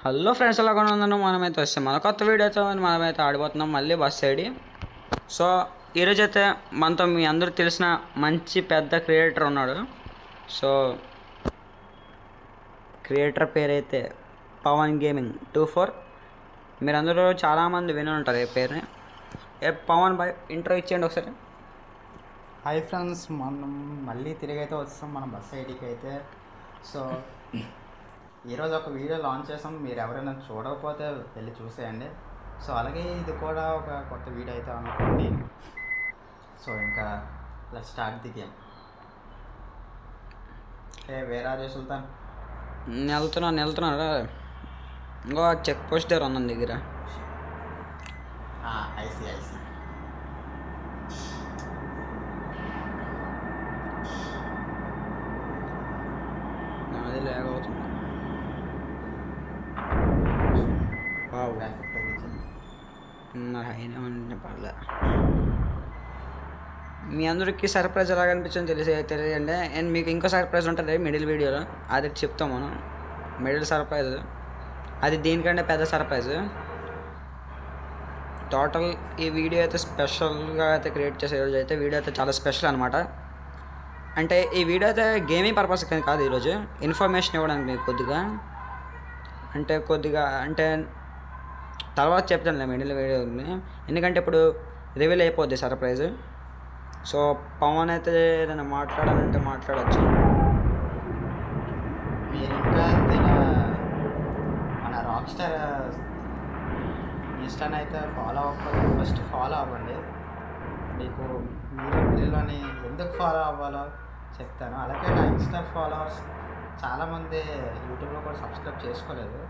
Hello friends, ఎలా ఉన్నాను? మనమైతే వస్తాం మన కొత్త వీడియోతో మనమైతే ఆడిపోతున్నాం మళ్ళీ బస్ సైడ్. సో ఈరోజు అయితే మనతో మీ అందరూ తెలిసిన మంచి పెద్ద క్రియేటర్ ఉన్నాడు. సో క్రియేటర్ పేరైతే పవన్ గేమింగ్ 24. మీరందరూ చాలామంది విని ఉంటారు ఈ పేరుని. పవన్ బాయ్ ఇంట్రో ఇచ్చేయండి ఒకసారి. హాయ్ ఫ్రెండ్స్, మనం మళ్ళీ తిరిగి అయితే వస్తాం మన బస్ ఐడికి అయితే. సో ఈరోజు ఒక వీడియో లాంచ్ చేసాం, మీరు ఎవరైనా చూడకపోతే వెళ్ళి చూసేయండి. సో అలాగే ఇది కూడా ఒక కొత్త వీడియో అయితే అనుకోండి. సో ఇంకా let's start the game. Where are you Sultan? వెళ్తున్నారా? ఇంకో చెక్ పోస్ట్ దగ్గర ఉన్నాను దగ్గర. ఐసీ అది లేక అవుతుంది. అయినా ఉంటే పర్లే. మీ అందరికీ సర్ప్రైజ్ ఎలా కనిపించింది తెలియజేయండి. అండ్ మీకు ఇంకో సర్ప్రైజ్ ఉంటుంది మిడిల్ వీడియోలో, అది చెప్తాం మనం. మిడిల్ సర్ప్రైజ్ అది దీనికంటే పెద్ద సర్ప్రైజ్. టోటల్ ఈ వీడియో అయితే స్పెషల్గా అయితే క్రియేట్ చేసే రోజు అయితే వీడియో అయితే చాలా స్పెషల్ అనమాట. అంటే ఈ వీడియో అయితే గేమింగ్ పర్పస్ కాదు, ఈరోజు ఇన్ఫర్మేషన్ ఇవ్వడానికి మీకు కొద్దిగా అంటే తర్వాత చెప్తానులే మిడిల్ వీడియోని, ఎందుకంటే ఇప్పుడు రివీల్ అయిపోద్ది సర్ప్రైజ్. సో పవన్ అయితే ఏదైనా మాట్లాడాలంటే మాట్లాడచ్చు. మీరు ఇంకా మన రాక్ స్టార్ ఇన్స్టాని అయితే ఫాలో అవ్వకపోతే ఫస్ట్ ఫాలో అవ్వండి. మీకు మీలోని ఎందుకు ఫాలో అవ్వాలో చెప్తాను. అలాగే నా ఇన్స్టా ఫాలోవర్స్ చాలామంది యూట్యూబ్లో కూడా సబ్స్క్రైబ్ చేసుకోలేదు.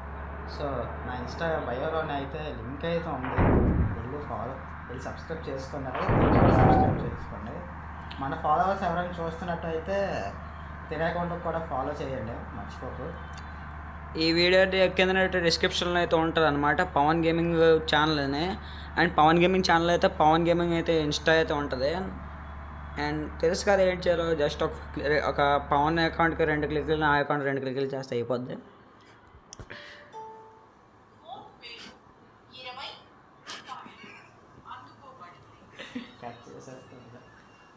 సో నా ఇన్స్టా బయోలోనే అయితే లింక్ అయితే ఉంది, వెళ్ళి సబ్స్క్రైబ్ చేసుకోండి. సబ్స్క్రైబ్ చేసుకోండి. మన ఫాలోవర్స్ ఎవరైనా చూస్తున్నట్టు అయితే తెలియకుండా కూడా ఫాలో చేయండి, మర్చిపోకు. ఈ వీడియో కింద డిస్క్రిప్షన్లో అయితే ఉంటుంది అనమాట, పవన్ గేమింగ్ ఛానల్ అని. అండ్ పవన్ గేమింగ్ ఛానల్ అయితే పవన్ గేమింగ్ అయితే ఇన్స్టా అయితే ఉంటుంది. అండ్ తెలుసు కదా ఏం చేయాలో, జస్ట్ ఒక పవన్ అకౌంట్కి 2 క్లిక్లు, నా అకౌంట్ 2 క్లిక్లు చేస్తే అయిపోద్ది.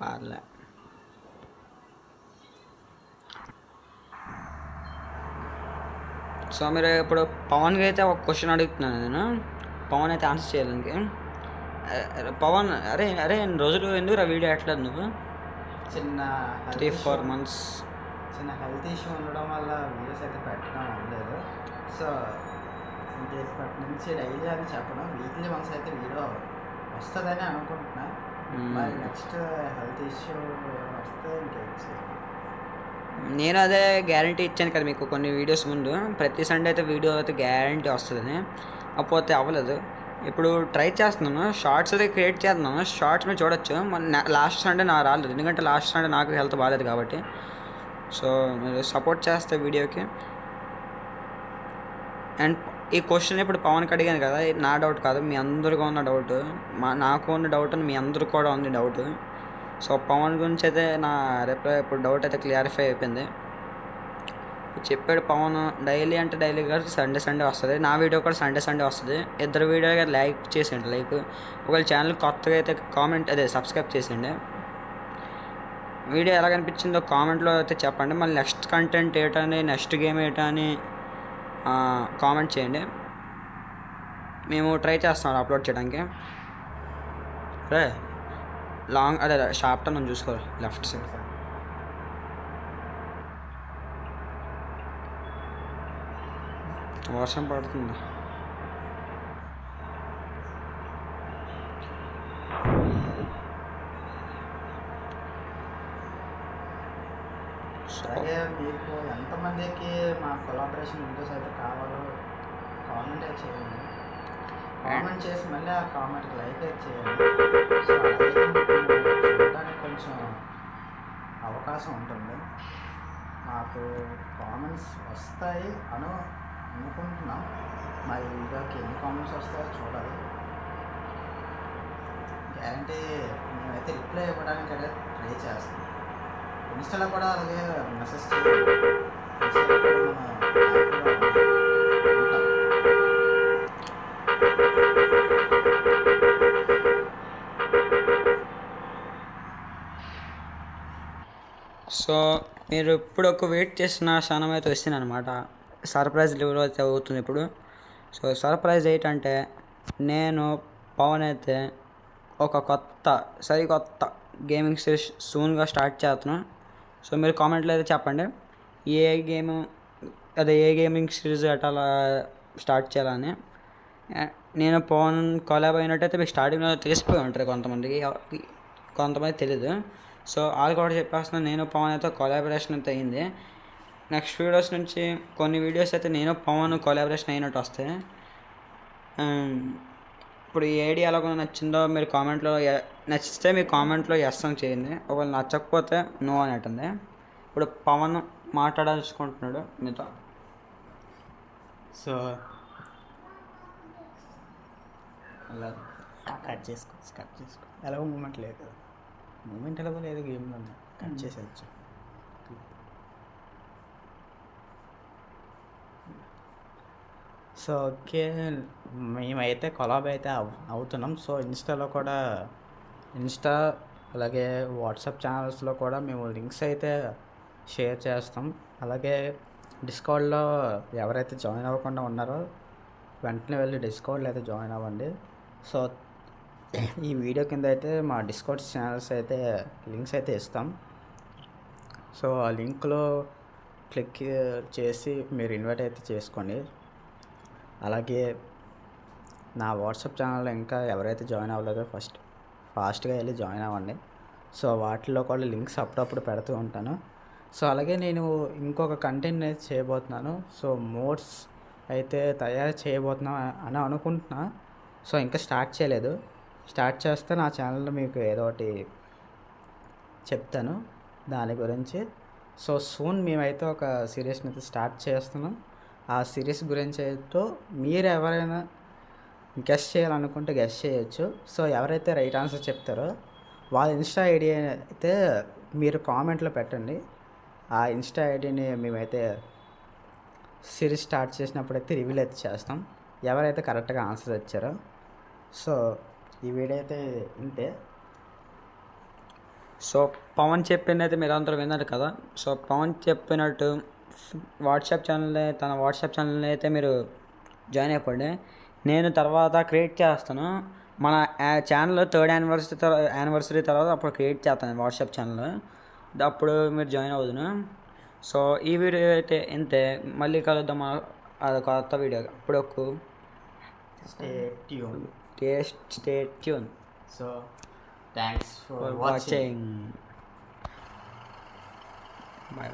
పర్లే. సో మీరు ఇప్పుడు పవన్కి అయితే ఒక క్వశ్చన్ అడుగుతున్నాను నేను, పవన్ అయితే ఆన్సర్ చేయాలని. పవన్ అరే రోజులు ఎందుకు వీడియో ఎట్లేదు నువ్వు? చిన్న 3-4 months చిన్న హెల్త్ ఇష్యూ ఉండడం వల్ల వీడియోస్ అయితే పెట్టడం అవ్వలేదు. సో ఇంక ఇప్పటి నుంచి డైలీ అని చెప్పను, వీక్లీ వన్స్ అయితే వీడియో వస్తుందని అనుకుంటున్నా. మరి నెక్స్ట్ హెల్త్ ఇష్యూ వస్తే ఇంకేం. నేను అదే గ్యారంటీ ఇచ్చాను కదా మీకు కొన్ని వీడియోస్ ముందు, ప్రతి సండే అయితే వీడియో అయితే గ్యారంటీ వస్తుందని. అప్పుడైతే అవ్వలేదు. ఇప్పుడు ట్రై చేస్తున్నాను, షార్ట్స్ అయితే క్రియేట్ చేస్తున్నాను. షార్ట్స్ మీరు చూడొచ్చు. లాస్ట్ సండే నాకు రాలేదు, ఎందుకంటే లాస్ట్ సండే నాకు హెల్త్ బాగాలేదు కాబట్టి. సో మీరు సపోర్ట్ చేస్తే వీడియోకి. అండ్ ఈ క్వశ్చన్ ఇప్పుడు పవన్కి అడిగాను కదా, నా డౌట్ కాదు, మీ అందరికీ ఉన్న డౌట్. నాకు ఉన్న డౌట్ అని మీ అందరికి కూడా ఉంది డౌట్. సో పవన్ గురించి అయితే నా రిప్లై ఇప్పుడు డౌట్ అయితే క్లారిఫై అయిపోయింది. చెప్పాడు పవన్ డైలీ అంటే డైలీ కాదు, సండే వస్తుంది. నా వీడియో కూడా సండే వస్తుంది. ఇద్దరు వీడియో లైక్ చేసేయండి. ఒకవేళ ఛానల్ కొత్తగా అయితే సబ్స్క్రైబ్ చేసేయండి. వీడియో ఎలా కనిపించిందో కామెంట్లో అయితే చెప్పండి. మళ్ళీ నెక్స్ట్ కంటెంట్ ఏంటని, నెక్స్ట్ గేమ్ ఏంటని కామెంట్ చేయండి. మేము ట్రై చేస్తాం అప్లోడ్ చేయడానికి. లాంగ్ షార్ప్ టర్న్ చూసుకోవాలి, లెఫ్ట్ సైడ్. వర్షం పడుతుంది. అలాగే మీకు ఎంతమందికి మా కొలాబరేషన్ వీడియోస్ అయితే కావాలో కామెంట్ అయితే చేయండి. కామెంట్ చేసి మళ్ళీ ఆ కామెంట్కి లైక్ అయితే చేయండి. సో అదైతే చూడడానికి కొంచెం అవకాశం ఉంటుంది. మాకు కామెంట్స్ వస్తాయి అనుకుంటున్నాం. మరి వీడియోకి ఎన్ని కామెంట్స్ వస్తాయో చూడాలి. గ్యారంటీ మేమైతే రిప్లై ఇవ్వడానికి అయితే ట్రై చేస్తాం. ఇన్స్టాలో కూడా అలాగే మెసేజ్ చేయాలి. సో మీరు ఇప్పుడు ఒక వెయిట్ చేసిన క్షణం అయితే వస్తుంది అనమాట. సర్ప్రైజ్ లెవెల్ అయితే అవుతుంది ఇప్పుడు. సో సర్ప్రైజ్ ఏంటంటే నేను పవన్ అయితే ఒక సరికొత్త గేమింగ్ సిరీస్ సూన్గా స్టార్ట్ చేస్తున్నాను. సో మీరు కామెంట్లో అయితే చెప్పండి ఏ గేమ్ ఏ గేమింగ్ సిరీస్ అట్లా స్టార్ట్ చేయాలని. నేను పవన్ కొలాబ్ అయినట్టయితే మీకు స్టార్టింగ్లో తెలిసిపోయి ఉంటారు కొంతమంది తెలీదు. సో వాళ్ళు కూడా చెప్పేస్తున్నాను, నేను పవన్ అయితే కొలాబరేషన్ అయితే అయింది. నెక్స్ట్ వీడియోస్ నుంచి కొన్ని వీడియోస్ అయితే నేను పవన్ కొలాబరేషన్ అయినట్టు వస్తాయి. ఇప్పుడు ఈ ఐడియా ఎలాగో నచ్చిందో మీరు కామెంట్లో నచ్చితే మీ కామెంట్లో ఎస్ అని చేయండి. ఒకవేళ నచ్చకపోతే నో అని అంటుంది. ఇప్పుడు పవన్ మాట్లాడాల్సుకుంటున్నాడు మీతో. సో అలా కట్ చేసుకో ఎలాగో మూమెంట్ లేదు కదా, మూమెంట్ ఎలాగో లేదు గేమ్లో, కట్ చేసేయచ్చు. సో ఓకే, మేమైతే కొలాబ్ అయితే అవుతున్నాం. సో ఇన్స్టా అలాగే వాట్సాప్ ఛానల్స్లో కూడా మేము లింక్స్ అయితే షేర్ చేస్తాం. అలాగే డిస్కౌంట్లో ఎవరైతే జాయిన్ అవ్వకుండా ఉన్నారో వెంటనే వెళ్ళి డిస్కౌంట్లో అయితే జాయిన్ అవ్వండి. సో ఈ వీడియో కింద అయితే మా డిస్కౌంట్ ఛానల్స్ అయితే లింక్స్ అయితే ఇస్తాం. సో ఆ లింక్లో క్లిక్ చేసి మీరు ఇన్వైట్ అయితే చేసుకోండి. అలాగే నా వాట్సాప్ ఛానల్లో ఇంకా ఎవరైతే జాయిన్ అవ్వలేదో ఫాస్ట్గా వెళ్ళి జాయిన్ అవ్వండి. సో వాటిలో కూడా లింక్స్ అప్పుడప్పుడు పెడుతూ ఉంటాను. సో అలాగే నేను ఇంకొక కంటెంట్ అయితే చేయబోతున్నాను. సో మోడ్స్ అయితే తయారు చేయబోతున్నా అని అనుకుంటున్నా. సో ఇంకా స్టార్ట్ చేయలేదు. స్టార్ట్ చేస్తే నా ఛానల్లో మీకు ఏదో ఒకటి చెప్తాను దాని గురించి. సో సూన్ మేమైతే ఒక సిరీస్ని అయితే స్టార్ట్ చేస్తున్నాం. ఆ సిరీస్ గురించి అయితే మీరు ఎవరైనా గెస్ట్ చేయాలనుకుంటే గెస్ట్ చేయొచ్చు. సో ఎవరైతే రైట్ ఆన్సర్ చెప్తారో వాళ్ళ ఇన్స్టా ఐడి అయితే మీరు కామెంట్లో పెట్టండి. ఆ ఇన్స్టా ఐడిని మేమైతే సిరీస్ స్టార్ట్ చేసినప్పుడు అయితే రివీల్ అయితే చేస్తాం, ఎవరైతే కరెక్ట్గా ఆన్సర్ ఇచ్చారో. సో ఈ వీడియో అయితే ఇంతే. సో పవన్ చెప్పింది అయితే మీరు అందరూ విన్నారు కదా. సో పవన్ చెప్పినట్టు తన వాట్సాప్ ఛానల్ని అయితే మీరు జాయిన్ అయిపోండి. నేను తర్వాత క్రియేట్ చేస్తాను మన ఛానల్ 3rd యానివర్సరీ తర్వాత అప్పుడు క్రియేట్ చేస్తాను వాట్సాప్ ఛానల్. అప్పుడు మీరు జాయిన్ అవుదును. సో ఈ వీడియో అయితే ఇంతే, మళ్ళీ కలుద్దాం అది కొత్త వీడియో. అప్పుడు stay tune. So thanks for watching. Bye.